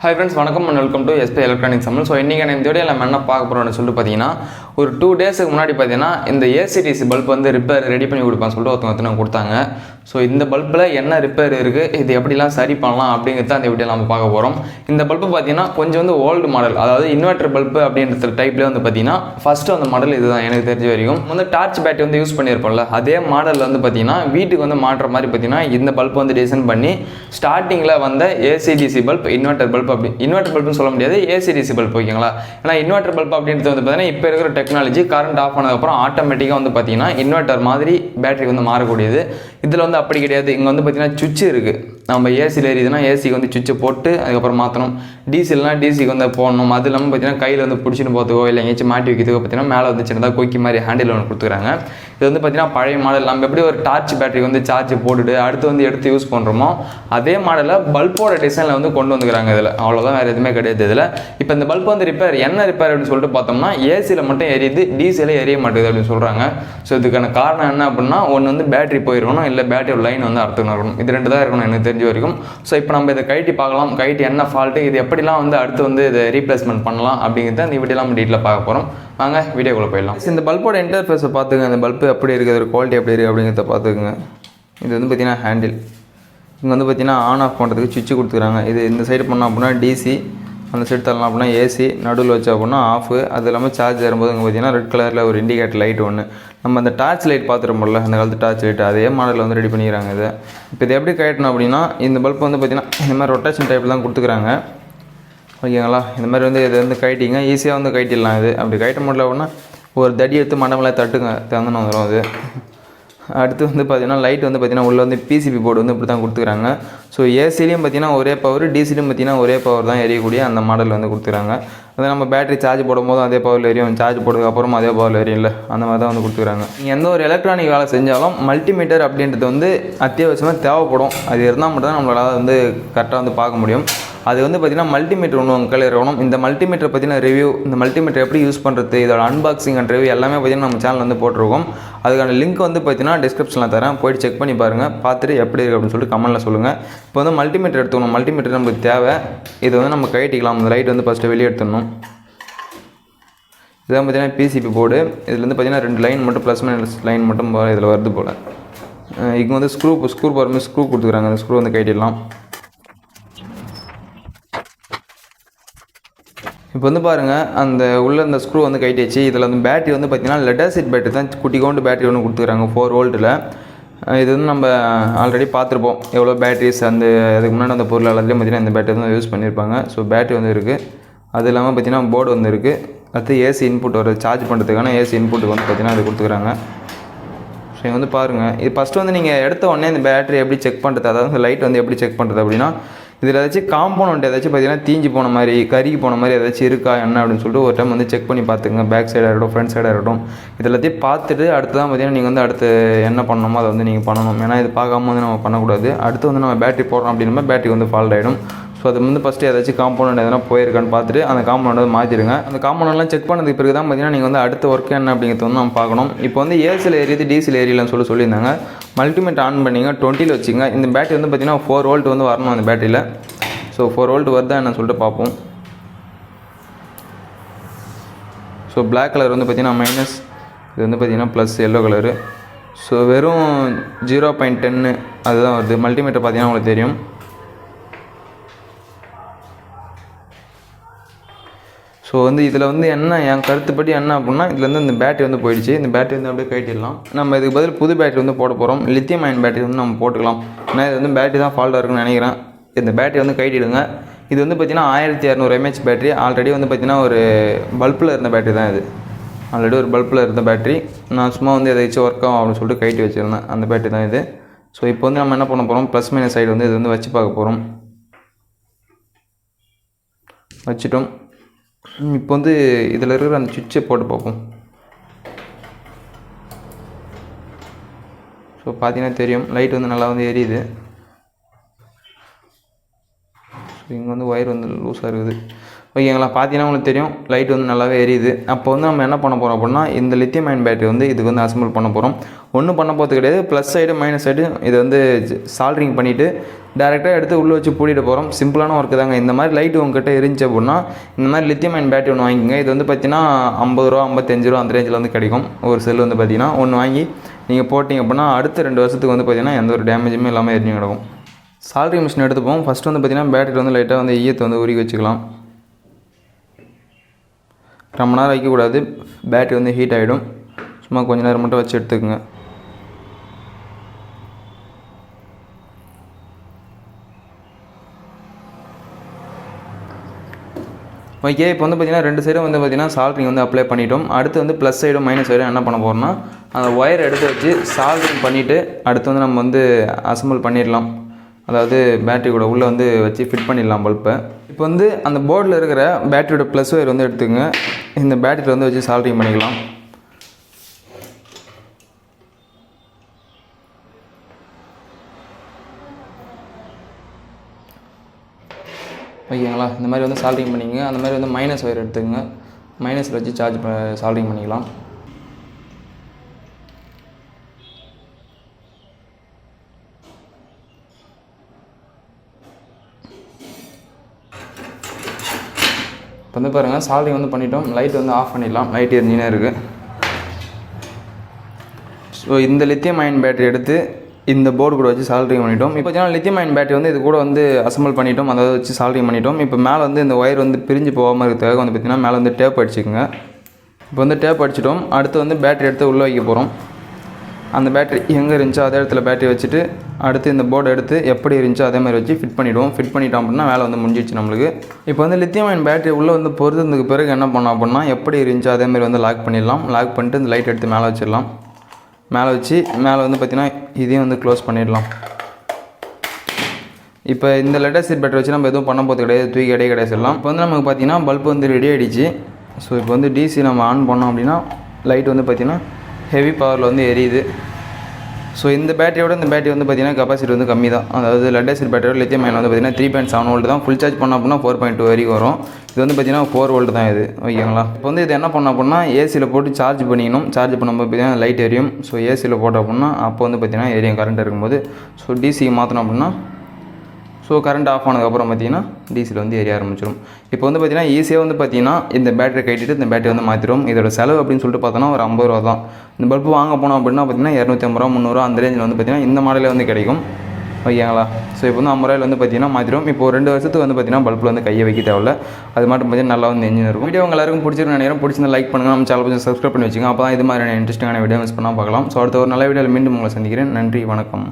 Hi friends, welcome to SP Electronics Tamil. So இன்னைக்கு நான் இந்த வீடியோல நம்ம என்ன பார்க்க போறோம்னு சொல்லிட்டு பாத்தீங்கன்னா ஒரு 2 டேஸ்க்கு முன்னாடி பாத்தீங்கன்னா இந்த ACDC பல்ப் வந்து ரிப்பேர் ரெடி பண்ணி கொடுப்பான்னு சொல்லிட்டு ஒருத்தங்க கொடுத்தாங்க. ஸோ இந்த பல்பில் என்ன ரிப்பேர் இருக்குது, இது எப்படிலாம் சரி பண்ணலாம் அப்படிங்கிறத அந்த வீடியோவில் நம்ம பார்க்க போகிறோம். இந்த பல்பு பார்த்தீங்கன்னா கொஞ்சம் வந்து ஓல்டு மாடல், அதாவது இன்வெர்டர் பல்பு அப்படின்ற டைப்லேயே வந்து பார்த்தீங்கன்னா ஃபஸ்ட்டு அந்த மாடல் இதுதான் எனக்கு தெரிஞ்ச வரைக்கும். வந்து டார்ச் பேட்டரி வந்து யூஸ் பண்ணியிருப்போம்ல, அதே மாடலில் வந்து பார்த்தீங்கன்னா வீட்டுக்கு வந்து மாட்டுற மாதிரி பார்த்தீங்கன்னா இந்த பல்ப் வந்து டிசைன் பண்ணி ஸ்டார்டிங்கில் வந்த ஏசிடிசி பல்ப், இன்வெர்டர் பல்ப் அப்படி இன்வெர்டர் பல்ப்னு சொல்ல முடியாது, ஏசிடிசி பல்ப் ஓகேங்களா. ஏன்னா இன்வெர்டர் பல்ப் அப்படின்றது வந்து பார்த்தீங்கன்னா இப்போ இருக்கிற டெக்னாலஜி கரண்ட் ஆஃப் ஆனதுக்கப்புறம் ஆட்டோமேட்டிக்காக வந்து பார்த்தீங்கன்னா இன்வெர்டர் மாதிரி பேட்டரி வந்து மாறக்கூடியது. இதில் வந்து அப்படி கிடையாது. இங்கே வந்து பார்த்தீங்கன்னா சுவிட்ச் இருக்குது. நம்ம ஏசியில் எரியுதுன்னா ஏசிக்கு வந்து சுவிட்சை போட்டு அதுக்கப்புறம் மாற்றணும். டிசிலாம் டிசிக்கு வந்து போடணும். அது இல்லாமல் பார்த்தீங்கன்னா கையில் வந்து பிடிச்சின்னு போகிறதுக்கோ இல்லை எங்கேயாச்சும் மாட்டி வைக்கிறதுக்கோ பார்த்தீங்கன்னா மேலே வந்து சின்னதாக கொக்கி மாதிரி ஹேண்டில் ஒன்று கொடுத்துக்கிறாங்க. இது வந்து பார்த்தீங்கன்னா பழைய மாடல். நம்ம எப்படி ஒரு டார்ச் பேட்டரி வந்து சார்ஜ் போட்டுட்டு அடுத்து வந்து எடுத்து யூஸ் பண்ணுறோமோ அதே மாடலில் பல்போட டிசைனில் வந்து கொண்டு வந்துக்கிறாங்க. இதில் அவ்வளோதான், வேறு எதுவுமே கிடையாது. இதில் இப்போ இந்த பல்ப் வந்து என்ன ரிப்பேர் அப்படின்னு சொல்லிட்டு பார்த்தோம்னா ஏசியில் மட்டும் எரியுது, டிசியில் எரிய மாட்டேங்குது அப்படின்னு சொல்கிறாங்க. ஸோ இதுக்கான காரணம் என்ன அப்படின்னா, ஒன்று வந்து பேட்டரி போயிருக்கணும், இல்லை பேட்டரி லைன் வந்து அறுத்துக்கணும் இருக்கணும். இது ரெண்டு தான் இருக்கணும் எனக்கு தெரிஞ்ச வரைக்கும். ஸோ இப்போ நம்ம இதை கைட்டி பார்க்கலாம், கைட்டி என்ன ஃபால்ட்டு, இது எப்படிலாம் வந்து அடுத்து வந்து இதை ரீப்ளேஸ்மெண்ட் பண்ணலாம் அப்படிங்கிறத இந்த வீடியோலாம் டீட்டெயிலாக பார்க்க போகிறோம். வாங்க வீடியோக்குள்ளே போயிடலாம். இந்த பல்போட இன்டர்ஃபேஸை பார்த்துங்க, இந்த பல்பு எப்படி இருக்குது, ஒரு குவாலிட்டி எப்படி இருக்குது அப்படிங்கிறத பார்த்துக்குங்க. இது வந்து பார்த்தீங்கன்னா ஹேண்டில், இங்கே வந்து பார்த்தீங்கன்னா ஆன் ஆஃப் பண்ணுறதுக்கு சுவிட்ச் கொடுத்துக்கிறாங்க. இது இந்த சைடு பண்ணோம் அப்படின்னா டிசி, அந்த சைடு தரலாம் அப்படின்னா ஏசி, நடுவில் வச்சா அப்படின்னா ஆஃபு. அது இல்லாமல் சார்ஜ் ஏறும்போது இங்கே பார்த்தீங்கன்னா ரெட் கலரில் ஒரு இண்டிகேட்டர் லைட் ஒன்று, நம்ம அந்த டார்ச் லைட் பார்த்துருப்போம்ல, அந்த காலத்து டார்ச் லைட், அதே மாடலில் வந்து ரெடி பண்ணிக்கிறாங்க. இதை இப்போ இது எப்படி கட்டணும் அப்படின்னா, இந்த பல்ப் வந்து பார்த்திங்கன்னா இந்த மாதிரி ரொட்டேஷன் டைப்பில் தான் கொடுத்துக்கிறாங்க ஓகேங்களா. இந்த மாதிரி வந்து இதை வந்து கைட்டிங்க, ஈஸியாக வந்து கைட்டிடலாம். இது அப்படி கைட்ட முடியல அப்படின்னா ஒரு தடி எடுத்து மண்டமெல்லாம் தட்டுங்க, திறந்துன்னு வந்துடும் அது. அடுத்து வந்து பார்த்திங்கன்னா லைட் வந்து பார்த்திங்கன்னா உள்ளே வந்து பிசிபி போர்டு வந்து இப்படி தான் கொடுத்துக்கிறாங்க. ஸோ ஏசிலையும் பார்த்திங்கன்னா ஒரே பவர், டிசிலையும் பார்த்திங்கன்னா ஒரே பவர் தான் எரியக்கூடிய அந்த மாடல் வந்து கொடுத்துக்கிறாங்க. அதை நம்ம பேட்டரி சார்ஜ் போடும் போதும் அதே பவரில் எரியும், சார்ஜ் போட்டதுக்கப்புறம் அதே பவரில் எரியும் இல்லை, அந்த மாதிரி தான் வந்து கொடுத்துக்கிறாங்க. நீங்கள் எந்த ஒரு எலக்ட்ரானிக் வேலை செஞ்சாலும் மல்டிமீட்டர் அப்படின்றது வந்து அத்தியாவசியமாக தேவைப்படும். அது இருந்தால் மட்டும் தான் நம்மளால் வந்து கரெக்டாக வந்து பார்க்க முடியும். அது வந்து பார்த்திங்கன்னா மல்டிமீட்டர் ஒன்று உங்கள் கையில் இருக்கணும். இந்த மல்டிமீட்டர் பற்றின ரிவ்யூ, இந்த மல்டிமீட்டர் எப்படி யூஸ் பண்ணுறது, இதோட அன்பாக்சிங் அண்ட் ரிவ்யூ எல்லாமே பார்த்திங்கன்னா நம்ம சேனல் வந்து போட்டிருக்கோம். அதுக்கான லிங்க் வந்து பார்த்திங்கன்னா டிஸ்கிரிப்ஷனில் தரேன், போய்ட்டு செக் பண்ணி பாருங்கள். பார்த்துட்டு எப்படி இருக்குது அப்படின்னு சொல்லிட்டு கமெண்ட்டில் சொல்லுங்கள். இப்போ வந்து மல்டிமீட்டர் எடுத்துக்கணும். மல்டிமீட்டர் நம்மளுக்கு தேவை. இதை வந்து நம்ம கைட்டிக்கலாம். இந்த லைட் வந்து ஃபஸ்ட்டு வெளியே எடுத்துடணும். இதான் பார்த்திங்கன்னா பிசிபி போர்டு. இதில் வந்து பார்த்திங்கன்னா 2 லைன் மட்டும் ப்ளஸ் மைனஸ் லைன் மட்டும் இதில் வருது போல். இங்கே வந்து ஸ்க்ரூ போகிற ஸ்க்ரூ கொடுத்துக்கிறாங்க. அந்த ஸ்க்ரூ வந்து கைட்டிடலாம். இப்போ வந்து பாருங்கள், அந்த உள்ள இந்த ஸ்க்ரூ வந்து கைட்டிச்சு. இதில் வந்து பேட்டரி வந்து பார்த்திங்கன்னா லெட் ஆசிட் பேட்டரி தான், குட்டி கவுண்டு பேட்டரி ஒன்று கொடுத்துக்கிறாங்க 4 வோல்ட்டில். இது வந்து நம்ம ஆல்ரெடி பார்த்துருப்போம் எவ்வளோ பேட்டரிஸ், அந்த அதுக்கு முன்னாடி அந்த பொருள் எல்லாத்துலேயும் பார்த்திங்கன்னா இந்த பேட்டரி தான் யூஸ் பண்ணியிருப்பாங்க. ஸோ பேட்டரி வந்து இருக்குது. அது இல்லாமல் பார்த்திங்கன்னா போர்டு வந்து இருக்குது. அடுத்து ஏசி இன்புட் வருது, சார்ஜ் பண்ணுறதுக்கான ஏசி இன்புட்டுக்கு வந்து பார்த்திங்கன்னா அது கொடுத்துக்கிறாங்க. ஸோ இங்கே வந்து பாருங்கள், இது ஃபஸ்ட்டு வந்து நீங்கள் எடுத்த உடனே இந்த பேட்டரி எப்படி செக் பண்ணுறது, அதாவது லைட் வந்து எப்படி செக் பண்ணுறது அப்படின்னா, இதில் ஏதாச்சும் காம்பவுண்ட் ஏதாச்சும் பார்த்திங்கன்னா தீஞ்சு போன மாதிரி, கருகி போன மாதிரி ஏதாச்சும் இருக்கா என்ன அப்படின்னு சொல்லிட்டு ஒரு டைம் வந்து செக் பண்ணி பார்த்துங்க. பேக் சைடாக இருக்கட்டும், ஃப்ரண்ட் சைடாக இருக்கட்டும், இது எல்லாத்தையும் பார்த்துட்டு அடுத்து தான் பார்த்திங்கன்னா நீங்கள் வந்து அடுத்து என்ன பண்ணணுமோ அதை வந்து நீங்கள் பண்ணணும். ஏன்னா இது பார்க்காம வந்து நம்ம பண்ணக்கூடாது. அடுத்து வந்து நம்ம பேட்டரி போடுறோம் அப்படின்னா பேட்டரி வந்து ஃபால்ட் ஆகிடும். ஸோ அது வந்து ஃபஸ்ட்டு ஏதாச்சும் காம்பவுண்ட் எதனா போயிருக்கான்னு பார்த்துட்டு அந்த காம்பவுண்ட் வந்து மாற்றிடுங்க. அந்த காம்பவுண்ட்லாம் செக் பண்ணதுக்கு பிறகு தான் பார்த்திங்கன்னா நீங்கள் வந்து அடுத்த ஒர்க் என்ன அப்படிங்கிறது வந்து நம்ம பார்க்கணும். இப்போ வந்து ஏசியில் எரியுது, டிசியில் எரியலன்னு சொல்லியிருந்தாங்க. மல்டிமீட்டர் ஆன் பண்ணிங்க, 20ல் வச்சுங்க. இந்த பேட்டரி வந்து பார்த்திங்கன்னா 4 வோல்ட் வந்து வரணும் அந்த பேட்டரியில். ஸோ 4 வோல்ட் வருதா என்ன சொல்லிட்டு பார்ப்போம். ஸோ பிளாக் கலர் வந்து பார்த்திங்கன்னா மைனஸ், இது வந்து பார்த்திங்கன்னா ப்ளஸ் எல்லோ கலரு. ஸோ வெறும் 0.10 அதுதான் வருது. மல்டிமீட்டர் பார்த்திங்கன்னா உங்களுக்கு தெரியும். ஸோ வந்து இதில் வந்து என்ன என் கருத்துப்படி என்ன அப்படின்னா, இதில் வந்து இந்த பேட்டரி வந்து போயிடுச்சு. இந்த பேட்டரி வந்து அப்படியே கைட்டிடலாம். நம்ம இதுக்கு பதில் புது பேட்டரி வந்து போட போகிறோம். லித்தியம் அயன் பேட்டரி வந்து நம்ம போட்டுக்கலாம். ஏன்னா இது வந்து பேட்டரி தான் ஃபால்ட்டாக இருக்குன்னு நினைக்கிறேன். இந்த பேட்டரி வந்து கைட்டிடுங்க. இது வந்து பார்த்திங்கன்னா 1200 mAh பேட்டரி. ஆல்ரெடி வந்து பார்த்திங்கன்னா ஒரு பல்பில் இருந்த பேட்டரி தான் இது. ஆல்ரெடி ஒரு பல்பில் இருந்த பேட்டரி. நான் சும்மா வந்து எதாச்சும் ஒர்க் ஆகும் அப்படின்னு சொல்லிட்டு கைட்டி வச்சுருந்தேன். அந்த பேட்டரி தான் இது. ஸோ இப்போ வந்து நம்ம என்ன பண்ண போகிறோம், ப்ளஸ் மைனஸ் சைடு வந்து இது வந்து வச்சு பார்க்க போகிறோம். வச்சுட்டோம். இப்போ வந்து இதில் இருக்கிற அந்த சுவிட்சை போட்டு பார்ப்போம். ஸோ பார்த்தீங்கன்னா தெரியும், லைட் வந்து நல்லா வந்து எரியுது. ஸோ இங்கே வந்து ஒயர் வந்து லூஸாக இருக்குது ஓகேங்களா. பார்த்தீங்கன்னா உங்களுக்கு தெரியும், லைட் வந்து நல்லாவே எரியுது. அப்போ வந்து நம்ம என்ன பண்ண போகிறோம் அப்படின்னா, இந்த லித்தியம் அயன் பேட்டரி வந்து இதுக்கு வந்து அசம்பிள் பண்ண போகிறோம். ஒன்றும் பண்ண போகிறது கிடையாது. ப்ளஸ் சைடு மைனஸ் சைடு இது வந்து சால்ட்ரிங் பண்ணிவிட்டு டேரெக்டாக எடுத்து உள்ளே வச்சு பூட்டிட்டு போகிறோம். சிம்பிளான ஒர்க்கு தாங்க. இந்த மாதிரி லைட்டு உங்ககிட்ட இருந்துச்சு அப்படின்னா இந்த மாதிரி லித்தியம் அயன் பேட்டரி ஒன்று வாங்கிக்கோங்க. இது வந்து பார்த்தீங்கன்னா 50 ரூபா 55 ரூபா அந்த ரேஞ்சில் வந்து கிடைக்கும். ஒரு செல் வந்து பார்த்தீங்கன்னா ஒன்று வாங்கி நீங்கள் போட்டிங்க அப்படின்னா அடுத்த 2 வருஷத்துக்கு வந்து பார்த்தீங்கன்னா எந்த ஒரு டேமேஜுமே இல்லாமல் எரிஞ்சு கிடக்கும். சால்ட்ரிங் மிஷின் எடுத்துப்போம். ஃபஸ்ட்டு வந்து பார்த்தீங்கன்னா பேட்டரி வந்து லைட்டாக வந்து ஈயத்தை வந்து உருகி வச்சுக்கலாம். ரொம்ப நேரம் வைக்கக்கூடாது, பேட்டரி வந்து ஹீட் ஆகிடும். சும்மா கொஞ்சம் நேரம் மட்டும் வச்சு எடுத்துக்கோங்க. ஓகே, இப்போ வந்து பார்த்திங்கன்னா 2 சைடும் வந்து பார்த்திங்கன்னா சால்ட்ரிங் வந்து அப்ளை பண்ணிட்டோம். அடுத்து வந்து ப்ளஸ் சைடும் மைனஸ் சைடும் என்ன பண்ண போகிறோம்னா அந்த ஒயர் எடுத்து வச்சு சால்ட்ரிங் பண்ணிவிட்டு அடுத்து வந்து நம்ம வந்து அசம்பிள் பண்ணிடலாம். அதாவது பேட்டரி கூட உள்ளே வந்து வச்சு ஃபிட் பண்ணிடலாம் பல்பை. இப்போ வந்து அந்த போர்டில் இருக்கிற பேட்டரியோட ப்ளஸ் ஒயர் வந்து எடுத்துக்கோங்க. இந்த பேட்டரியில் வந்து வச்சு சால்ட்ரிங் பண்ணிக்கலாம். ஓகேங்களா, இந்த மாதிரி வந்து சால்ட்ரிங் பண்ணிக்கங்க. அந்த மாதிரி வந்து மைனஸ் ஒயர் எடுத்துக்கங்க. மைனஸில் வச்சு சால்ட்ரிங் பண்ணிக்கலாம். இப்போ வந்து பாருங்கள், சால்ட்ரிங் வந்து பண்ணிட்டோம். லைட் வந்து ஆஃப் பண்ணிடலாம். லைட் எரிஞ்சினே இருக்குது. ஸோ இந்த லித்தியம் அயன் பேட்டரி எடுத்து இந்த போர்டு கூட வச்சு சால்ட்ரிங் பண்ணிட்டோம். இப்போ பார்த்தீங்கன்னா லித்தியம் அயன் பேட்டரி வந்து இது கூட வந்து அசம்பிள் பண்ணிட்டோம். அதாவது வச்சு சால்ட்ரிங் பண்ணிட்டோம். இப்போ மேலே வந்து இந்த ஒயர் வந்து பிரிஞ்சு போகாமல் இருக்கிறதுக்காக வந்து பார்த்திங்கன்னா மேலே வந்து டேப் அடிச்சுக்கோங்க. இப்போ வந்து டேப் அடிச்சிட்டோம். அடுத்து வந்து பேட்டரி எடுத்து உள்ளே வைக்க போகிறோம். அந்த பேட்டரி எங்கே இருந்துச்சோ அதே இடத்துல பேட்டரி வச்சுட்டு அடுத்து இந்த போர்டு எடுத்து எப்படி இருந்துச்சோ அதே மாதிரி வச்சு ஃபிட் பண்ணிவிடுவோம். ஃபிட் பண்ணிட்டோம் அப்படின்னா வேலை வந்து முடிஞ்சிடுச்சு நம்மளுக்கு. இப்போ வந்து லித்தியம் அயன் பேட்டரி உள்ளே வந்து பொறுத்ததுக்கு பிறகு என்ன பண்ணோம் அப்படின்னா எப்படி இருந்துச்சோ அதே மாதிரி வந்து லாக் பண்ணிடலாம். லாக் பண்ணிட்டு இந்த லைட் எடுத்து மேலே வச்சிடலாம். மேலே வச்சு மேலே வந்து பார்த்திங்கன்னா இதையும் வந்து க்ளோஸ் பண்ணிடலாம். இப்போ இந்த லெட்டர் சீட் பேட்டரி வச்சு நம்ம எதுவும் பண்ண போகிறது கிடையாது, தூக்கி இடையே கிடையாது. இப்போ வந்து நமக்கு பார்த்திங்கன்னா பல்ப் வந்து ரெடி ஆகிடுச்சு. ஸோ இப்போ வந்து டிசி நம்ம ஆன் பண்ணோம் அப்படின்னா லைட் வந்து பார்த்திங்கன்னா ஹெவி பவரில் வந்து எரியுது. ஸோ இந்த பேட்டரியோட இந்த பேட்டரி வந்து பார்த்திங்கன்னா கெப்பாசிட்டி வந்து கம்மி தான். அதாவது லெட் ஆசிட் பேட்டரியோட லித்தியம் அயன் வந்து பார்த்திங்கன்னா 3.7 வோல்ட் தான். ஃபுல் சார்ஜ் பண்ணோம் அப்படின்னா 4.2 வரைக்கும் வரும். இது வந்து பார்த்திங்கன்னா 4 வோல்ட் தான் இது. ஓகேங்களா, இப்போ வந்து இது என்ன பண்ணோம் அப்படின்னா ஏசியில் போட்டு சார்ஜ் பண்ணிக்கணும். சார்ஜ் பண்ணும்போது பார்த்திங்கன்னா லைட் எரியும். ஸோ ஏசியில் போட்டோம் அப்படின்னா அப்போ வந்து பார்த்திங்கன்னா எரியும் கரண்ட் இருக்கும்போது. ஸோ டிசிக்கு மாற்றணும் அப்படின்னா ஸோ கரண்ட் ஆஃப் ஆனதுக்கப்புறம் பார்த்திங்கன்னா டிசியில் வந்து எரிய ஆரம்பிச்சிடும். இப்போ வந்து பார்த்திங்கன்னா ஈஸியாக வந்து பார்த்திங்கன்னா இந்த பேட்டரி கட்டிட்டு இந்த பேட்டரி வந்து மாற்றிடும். இதோட செலவு அப்படின்னு சொல்லிட்டு பார்த்தோன்னா ஒரு 50 ரூபா தான். இந்த பல்பு வாங்க போனோம் அப்படின்னா பார்த்திங்கன்னா 250 ரூபா 300 அந்த ரேஞ்சில் வந்து பார்த்திங்கன்னா இந்த மாடலே வந்து கிடைக்கும். ஓகேங்களா, ஸோ இப்போ வந்து 50 ரூபாயில் வந்து பார்த்திங்கன்னா மாற்றிடும். இப்போ 2 வருஷத்துக்கு வந்து பார்த்திங்கன்னா பல்பில் வந்து கையை வைக்க தேவையில்ல. அது மட்டும் பார்த்திங்கன்னா நல்லா வந்து என்ஜின் இருக்கும். வீடியோ உங்கள் எல்லாருக்கும் பிடிச்சிருக்க நினைக்கிறேன். பிடிச்சிருந்தா லைக் பண்ணுங்கள். நம்ம சேனல் கொஞ்சம் சப்ஸ்கிரைப் பண்ணி வச்சுங்க. அப்போ தான் இது மாதிரியான இன்ட்ரெஸ்டிங்கான வீடியோ மிஸ் பண்ணால் பார்க்கலாம். ஸோ அடுத்த ஒரு நல்ல வீடியோவில் மீண்டும் உங்களை சந்திக்கிறேன். நன்றி, வணக்கம்.